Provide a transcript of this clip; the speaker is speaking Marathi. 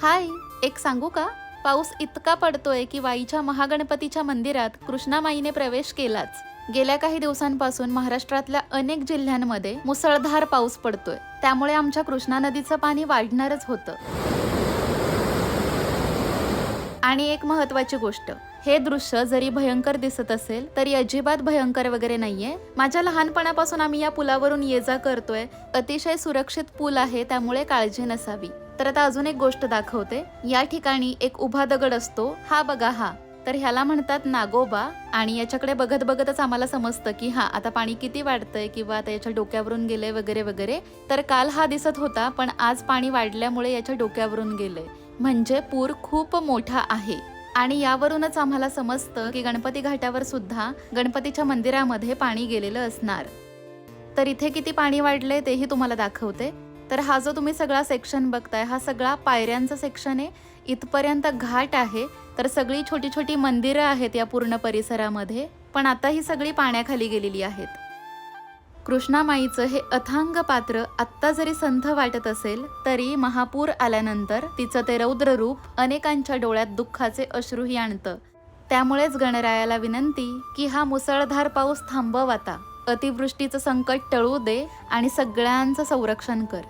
हाय, एक सांगू का? पाऊस इतका पडतोय की वाईच्या महागणपतीच्या मंदिरात कृष्णामाईने प्रवेश केलाच. गेल्या काही दिवसांपासून महाराष्ट्रातल्या अनेक जिल्ह्यांमध्ये मुसळधार पाऊस पडतोय. त्यामुळे आमच्या कृष्णा नदीचं पाणी वाढणारच होतं. आणि एक महत्त्वाची गोष्ट, हे दृश्य जरी भयंकर दिसत असेल तरी अजिबात भयंकर वगैरे नाहीये. माझ्या लहानपणापासून आम्ही या पुलावरून ये जा करतोय. अतिशय सुरक्षित पूल आहे, त्यामुळे काळजी नसावी. तर आता अजून एक गोष्ट दाखवते. या ठिकाणी एक उभा दगड असतो, हा बघा हा. तर ह्याला म्हणतात नागोबा. आणि याच्याकडे बघत बघतच आम्हाला समजतं की हा आता पाणी किती वाढतंय किंवा आता याच्या डोक्यावरून गेलंय वगैरे वगैरे. तर काल हा दिसत होता, पण आज पाणी वाढल्यामुळे याच्या डोक्यावरून गेलंय. म्हणजे पूर खूप मोठा आहे. आणि यावरूनच आम्हाला समजतं की गणपती घाटावर सुद्धा गणपतीच्या मंदिरामध्ये पाणी गेलेलं असणार. तर इथे किती पाणी वाढले तेही तुम्हाला दाखवते. तर हा जो तुम्ही सगळा सेक्शन बघताय, हा सगळा पायऱ्यांचा सेक्शन आहे. इथपर्यंत घाट आहे. तर सगळी छोटी छोटी मंदिरं आहेत या पूर्ण परिसरामध्ये, पण आता ही सगळी पाण्याखाली गेलेली आहेत. कृष्णामाईचं हे अथांग पात्र आत्ता जरी संथ वाटत असेल तरी महापूर आल्यानंतर तिचं ते रौद्र रूप अनेकांच्या डोळ्यात दुःखाचे अश्रूही आणतं. त्यामुळेच गणरायाला विनंती की हा मुसळधार पाऊस थांबव आता, अतिवृष्टीचं संकट टळू दे आणि सगळ्यांचं संरक्षण कर.